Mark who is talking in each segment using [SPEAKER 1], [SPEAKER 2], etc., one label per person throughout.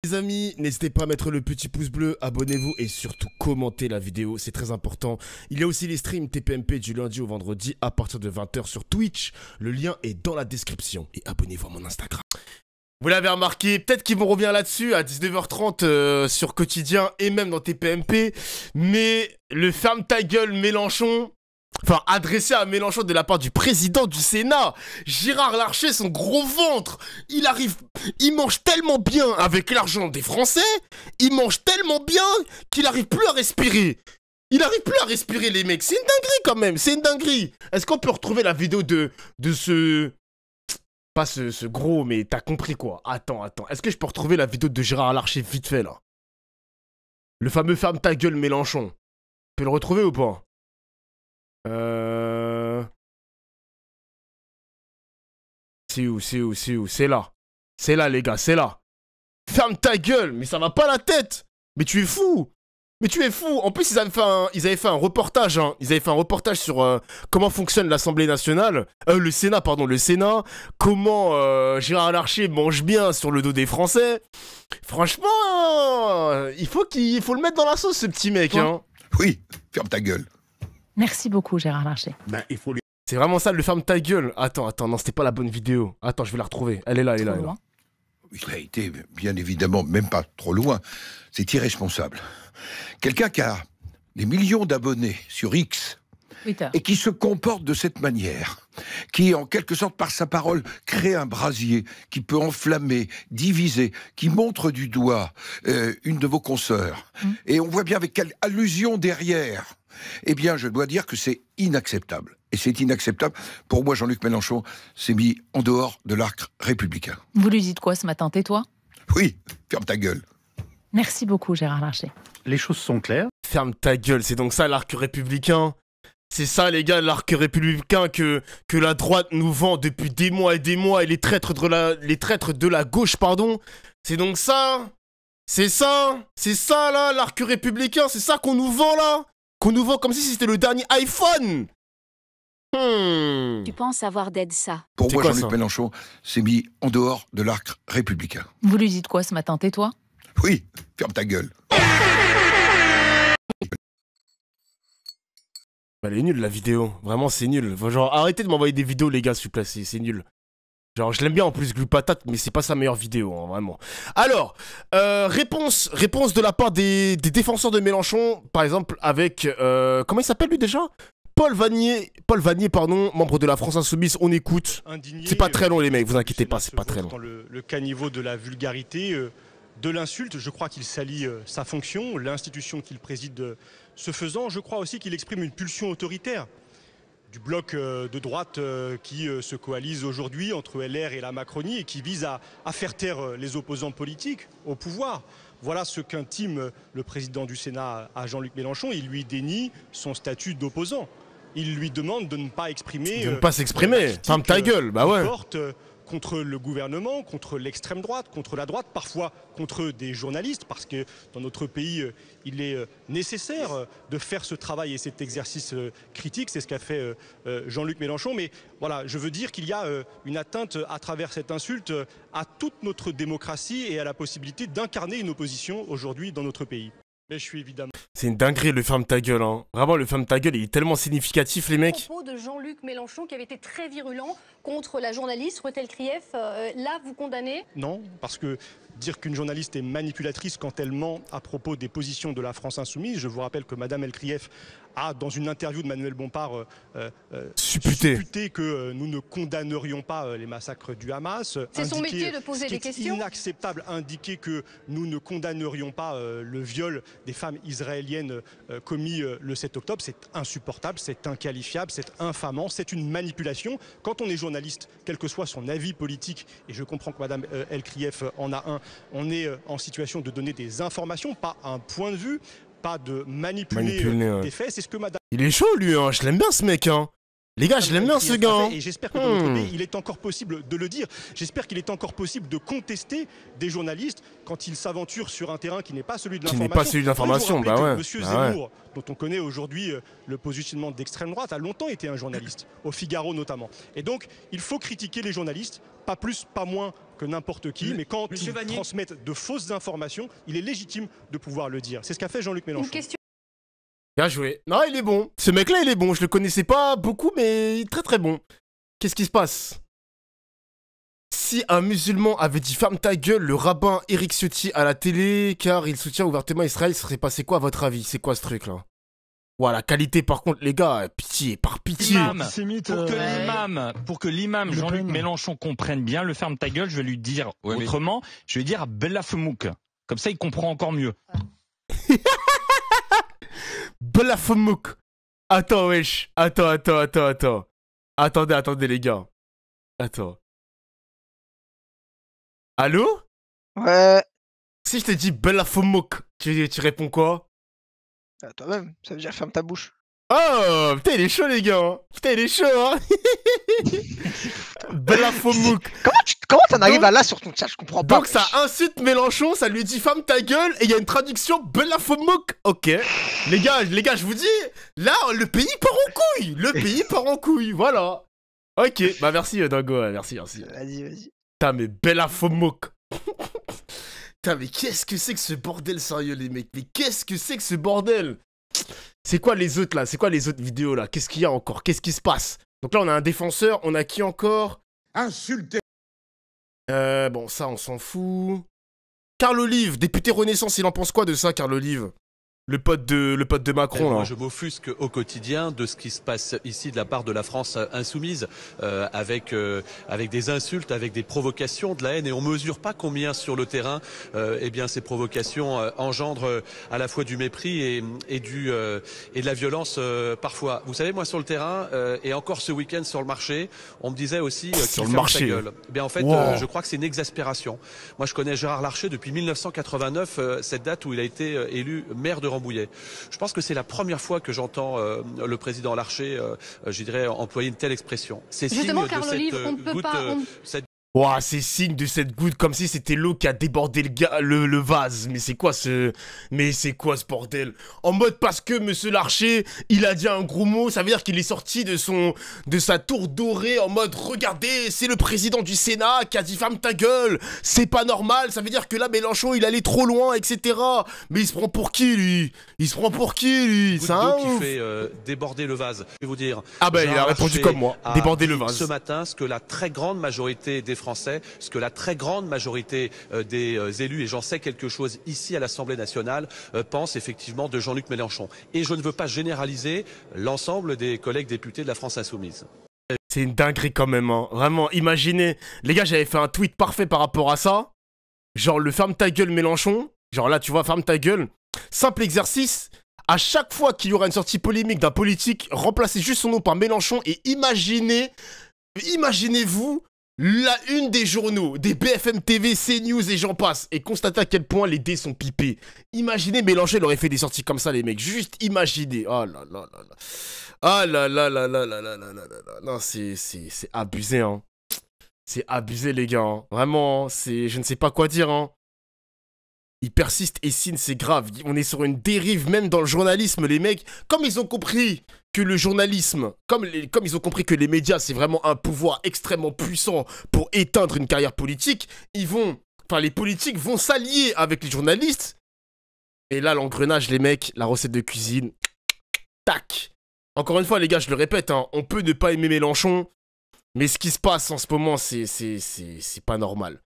[SPEAKER 1] Les amis, n'hésitez pas à mettre le petit pouce bleu, abonnez-vous et surtout commentez la vidéo, c'est très important. Il y a aussi les streams TPMP du lundi au vendredi à partir de 20 h sur Twitch. Le lien est dans la description et abonnez-vous à mon Instagram. Vous l'avez remarqué, peut-être qu'ils vont revenir là-dessus à 19 h 30 sur Quotidien et même dans TPMP. Mais le ferme ta gueule Mélenchon... Enfin, adressé à Mélenchon de la part du président du Sénat, Gérard Larcher, son gros ventre, il mange tellement bien avec l'argent des Français, il mange tellement bien qu'il arrive plus à respirer. Il arrive plus à respirer, les mecs. C'est une dinguerie quand même, c'est une dinguerie. Est-ce qu'on peut retrouver la vidéo de ce... Pas ce gros, mais t'as compris quoi. Attends. Est-ce que je peux retrouver la vidéo de Gérard Larcher vite fait là? Le fameux ferme ta gueule Mélenchon. Tu peux le retrouver ou pas? C'est où? C'est là. C'est là, les gars, c'est là. Ferme ta gueule, mais ça va pas la tête. Mais tu es fou. En plus, ils avaient fait un reportage, hein. Ils avaient fait un reportage sur comment fonctionne l'Assemblée nationale. Le Sénat, pardon, le Sénat. Comment Gérard Larcher mange bien sur le dos des Français. Franchement, il faut le mettre dans la sauce, ce petit mec, hein.
[SPEAKER 2] Oui, ferme ta gueule.
[SPEAKER 3] Merci beaucoup, Gérard Larcher.
[SPEAKER 1] Ben, il faut lui... C'est vraiment ça, le ferme ta gueule. Attends, non, c'était pas la bonne vidéo. Attends, je vais la retrouver. Elle est là.
[SPEAKER 2] Il a été, bien évidemment, même pas trop loin. C'est irresponsable. Quelqu'un qui a des millions d'abonnés sur X et qui se comporte de cette manière, qui, en quelque sorte, par sa parole, crée un brasier qui peut enflammer, diviser, qui montre du doigt une de vos consoeurs. Et on voit bien avec quelle allusion derrière. Eh bien, je dois dire que c'est inacceptable. Et c'est inacceptable. Pour moi, Jean-Luc Mélenchon s'est mis en dehors de l'arc républicain.
[SPEAKER 3] Vous lui dites quoi ce matin? Tais-toi?
[SPEAKER 2] Oui, ferme ta gueule.
[SPEAKER 3] Merci beaucoup, Gérard Larcher.
[SPEAKER 4] Les choses sont claires.
[SPEAKER 1] Faire ta gueule, c'est donc ça l'arc républicain? C'est ça, les gars, l'arc républicain que la droite nous vend depuis des mois et des mois, et les traîtres de la gauche, pardon. C'est donc ça? C'est ça, là, l'arc républicain, c'est ça qu'on nous vend, là? Qu'on nous vend comme si c'était le dernier iPhone.
[SPEAKER 5] Tu penses avoir d'aide ça?
[SPEAKER 2] Pour moi, Jean-Luc Mélenchon s'est mis en dehors de l'arc républicain.
[SPEAKER 3] Vous lui dites quoi ce matin? Tais-toi?
[SPEAKER 2] Oui, ferme ta gueule.
[SPEAKER 1] Elle est nulle, la vidéo. Vraiment, c'est nul. Genre, arrêtez de m'envoyer des vidéos, les gars, s'il vous plaît, c'est nul. Genre, je l'aime bien en plus, Glue Patate, mais c'est pas sa meilleure vidéo, hein, vraiment. Alors, réponse de la part des défenseurs de Mélenchon, par exemple, avec... comment il s'appelle, lui, déjà? Paul Vannier, pardon, membre de la France Insoumise, on écoute. C'est pas très long, les mecs, vous inquiétez pas, c'est pas très long.
[SPEAKER 6] Dans le caniveau de la vulgarité, de l'insulte, je crois qu'il salit sa fonction, l'institution qu'il préside ce faisant. Je crois aussi qu'il exprime une pulsion autoritaire du bloc de droite qui se coalise aujourd'hui entre LR et la Macronie et qui vise à faire taire les opposants politiques au pouvoir. Voilà ce qu'intime le président du Sénat à Jean-Luc Mélenchon. Il lui dénie son statut d'opposant. Il lui demande de ne pas exprimer...
[SPEAKER 1] De ne pas s'exprimer, ferme ta gueule, bah ouais.
[SPEAKER 6] Contre le gouvernement, contre l'extrême droite, contre la droite, parfois contre des journalistes, parce que dans notre pays, il est nécessaire de faire ce travail et cet exercice critique. C'est ce qu'a fait Jean-Luc Mélenchon. Mais voilà, je veux dire qu'il y a une atteinte à travers cette insulte à toute notre démocratie et à la possibilité d'incarner une opposition aujourd'hui dans notre pays. Mais je suis évidemment...
[SPEAKER 1] C'est une dinguerie, le ferme ta gueule, hein. Vraiment, le ferme ta gueule, il est tellement significatif, les mecs.
[SPEAKER 7] Le propos de Jean-Luc Mélenchon qui avait été très virulent contre la journaliste Ruth Elkrief, là, vous condamnez?
[SPEAKER 6] Non, parce que dire qu'une journaliste est manipulatrice quand elle ment à propos des positions de la France Insoumise, je vous rappelle que Madame Elkrief a, dans une interview de Manuel Bompard, supputé que nous ne condamnerions pas les massacres du Hamas.
[SPEAKER 7] C'est son métier de poser des questions.
[SPEAKER 6] C'est inacceptable, indiquer que nous ne condamnerions pas le viol des femmes israéliennes commis le 7 octobre. C'est insupportable, c'est inqualifiable, c'est infamant, c'est une manipulation. Quand on est journaliste, quel que soit son avis politique, et je comprends que Madame Elkrief en a un, on est en situation de donner des informations, pas un point de vue, pas de manipuler des faits. C'est ce que Madame...
[SPEAKER 1] Il est chaud, lui, hein. Je l'aime bien, ce mec, hein. Les gars, je l'aime bien, ce gars. Hein.
[SPEAKER 6] Et j'espère que dans notre pays, il est encore possible de le dire. J'espère qu'il est encore possible de contester des journalistes quand ils s'aventurent sur un terrain qui n'est pas celui de l'information.
[SPEAKER 1] Qui n'est pas celui de l'information, bah ouais.
[SPEAKER 6] Monsieur Zemmour, dont on connaît aujourd'hui le positionnement d'extrême droite, a longtemps été un journaliste, au Figaro notamment. Et donc, il faut critiquer les journalistes, pas plus, pas moins que n'importe qui, mais quand ils transmettent de fausses informations, il est légitime de pouvoir le dire. C'est ce qu'a fait Jean-Luc Mélenchon.
[SPEAKER 1] Bien joué. Non, il est bon. Ce mec-là, il est bon. Je le connaissais pas beaucoup, mais il est très très bon. Qu'est-ce qui se passe? Si un musulman avait dit ferme ta gueule, le rabbin Éric Ciotti à la télé, car il soutient ouvertement Israël, ça serait passé quoi à votre avis? C'est quoi ce truc-là? Ouah, la qualité par contre, les gars, pitié, par pitié.
[SPEAKER 4] Pour que l'imam Jean-Luc Mélenchon comprenne bien le ferme ta gueule, je vais lui dire autrement, je vais dire Bella Femouk. Comme ça, il comprend encore mieux.
[SPEAKER 1] Bella Femouk. Attends, wesh. Attends. Attendez, les gars. Attends. Allô?
[SPEAKER 5] Ouais.
[SPEAKER 1] Si je te dis Bella Femouk, tu réponds quoi?
[SPEAKER 5] Toi-même, ça veut dire ferme ta bouche.
[SPEAKER 1] Oh, putain, il est chaud, les gars. Putain, il est chaud, hein. Bella Femouk.
[SPEAKER 5] Comment t'en arrives à là sur ton chat? Je comprends pas.
[SPEAKER 1] Donc ça insulte Mélenchon, ça lui dit ferme ta gueule, et il y a une traduction Bella Femouk. Ok. Les gars, je vous dis, là, le pays part en couille. Le pays part en couille, voilà. Ok, bah merci, Dingo, merci.
[SPEAKER 5] Vas-y.
[SPEAKER 1] Putain, mais Bella Femouk. Putain, mais qu'est-ce que c'est que ce bordel, sérieux, les mecs? Mais qu'est-ce que c'est que ce bordel? C'est quoi les autres, là? C'est quoi les autres vidéos, là? Qu'est-ce qu'il y a encore? Qu'est-ce qui se passe? Donc là, on a un défenseur. On a qui encore?
[SPEAKER 2] Insulté.
[SPEAKER 1] Bon, ça, on s'en fout. Carl Olive, député Renaissance, il en pense quoi de ça, Carl Olive? Le pote de Macron, là.
[SPEAKER 8] Moi, je m'offusque au quotidien de ce qui se passe ici de la part de la France insoumise, avec des insultes, avec des provocations, de la haine, et on mesure pas combien sur le terrain, eh bien, ces provocations engendrent à la fois du mépris et de la violence parfois. Vous savez, moi, sur le terrain, et encore ce week-end sur le marché, on me disait aussi
[SPEAKER 1] sur le marché.
[SPEAKER 8] Gueule. Eh bien, en fait, je crois que c'est une exaspération. Moi, je connais Gérard Larcher depuis 1989, cette date où il a été élu maire de Rambouillet. Je pense que c'est la première fois que j'entends le président Larcher, je dirais, employer une telle expression. C'est
[SPEAKER 7] justement,
[SPEAKER 8] signe
[SPEAKER 7] Carl
[SPEAKER 8] de
[SPEAKER 7] Olive, on ne peut pas.
[SPEAKER 1] Ouah, c'est signe de cette goutte, comme si c'était l'eau qui a débordé le vase. Mais c'est quoi ce bordel? En mode parce que Monsieur Larcher, il a dit un gros mot, ça veut dire qu'il est sorti de sa tour dorée en mode regardez, c'est le président du Sénat qui a dit ferme ta gueule, c'est pas normal, ça veut dire que là Mélenchon il allait trop loin, etc. Mais il se prend pour qui lui? C'est un
[SPEAKER 8] qui fait déborder le vase. Je vais vous dire.
[SPEAKER 1] Ah bah il a répondu comme moi, déborder le vase.
[SPEAKER 8] Ce matin, ce que la très grande majorité des Français, ce que la très grande majorité des élus, et j'en sais quelque chose ici à l'Assemblée nationale, pensent effectivement de Jean-Luc Mélenchon. Et je ne veux pas généraliser l'ensemble des collègues députés de la France insoumise.
[SPEAKER 1] C'est une dinguerie quand même, hein. Vraiment, imaginez. Les gars, j'avais fait un tweet parfait par rapport à ça. Genre le ferme ta gueule Mélenchon. Genre là, tu vois, ferme ta gueule. Simple exercice. À chaque fois qu'il y aura une sortie polémique d'un politique, remplacez juste son nom par Mélenchon et imaginez-vous la une des journaux, des BFM TV, CNews et j'en passe, et constatez à quel point les dés sont pipés. Imaginez Mélenchon, il aurait fait des sorties comme ça, les mecs. Juste imaginez. Oh là là là là. Ah là là là là là là là là là. Non, c'est abusé, hein. C'est abusé, les gars. Hein. Vraiment, je ne sais pas quoi dire, hein. Ils persistent et signent, c'est grave. On est sur une dérive, même dans le journalisme, les mecs. Comme ils ont compris que le journalisme, comme ils ont compris que les médias, c'est vraiment un pouvoir extrêmement puissant pour éteindre une carrière politique, les politiques vont s'allier avec les journalistes. Et là, l'engrenage, les mecs, la recette de cuisine, tac. Encore une fois, les gars, je le répète, hein, on peut ne pas aimer Mélenchon, mais ce qui se passe en ce moment, c'est pas normal.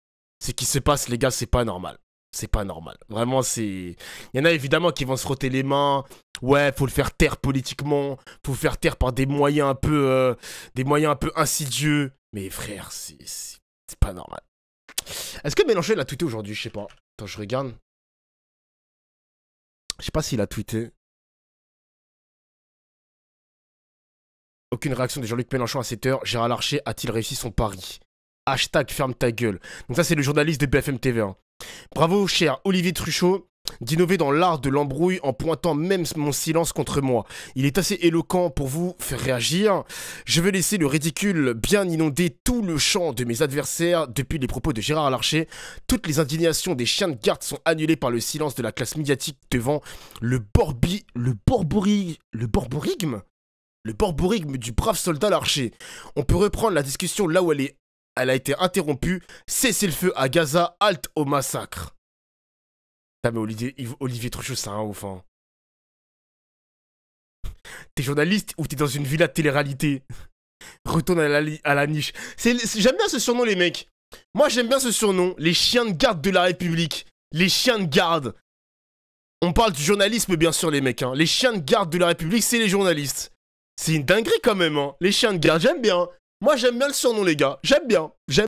[SPEAKER 1] Ce qui se passe, les gars, c'est pas normal. C'est pas normal. Vraiment, il y en a évidemment qui vont se frotter les mains. Ouais, faut le faire taire politiquement. Faut le faire taire par des moyens un peu insidieux. Mais frère, c'est pas normal. Est-ce que Mélenchon l'a tweeté aujourd'hui? Je sais pas. Attends, je regarde. Je sais pas s'il a tweeté. Aucune réaction de Jean-Luc Mélenchon à 7h. Gérard Larcher a-t-il réussi son pari? Hashtag ferme ta gueule. Donc ça, c'est le journaliste de BFM TV. Hein. Bravo, cher Olivier Truchot, d'innover dans l'art de l'embrouille en pointant même mon silence contre moi. Il est assez éloquent pour vous faire réagir. Je vais laisser le ridicule bien inonder tout le champ de mes adversaires depuis les propos de Gérard Larcher. Toutes les indignations des chiens de garde sont annulées par le silence de la classe médiatique devant le borborigme du brave soldat Larcher. On peut reprendre la discussion là où elle est elle a été interrompue. Cessez-le-feu à Gaza, halte au massacre. Putain, mais Olivier Truchot, c'est un ouf, hein. T'es journaliste ou t'es dans une villa de télé-réalité? Retourne à la niche. J'aime bien ce surnom, les mecs. Moi, j'aime bien ce surnom. Les chiens de garde de la République. Les chiens de garde. On parle du journalisme, bien sûr, les mecs. Hein. Les chiens de garde de la République, c'est les journalistes. C'est une dinguerie, quand même. Hein. Les chiens de garde, j'aime bien. Moi, j'aime bien le surnom, les gars. J'aime bien.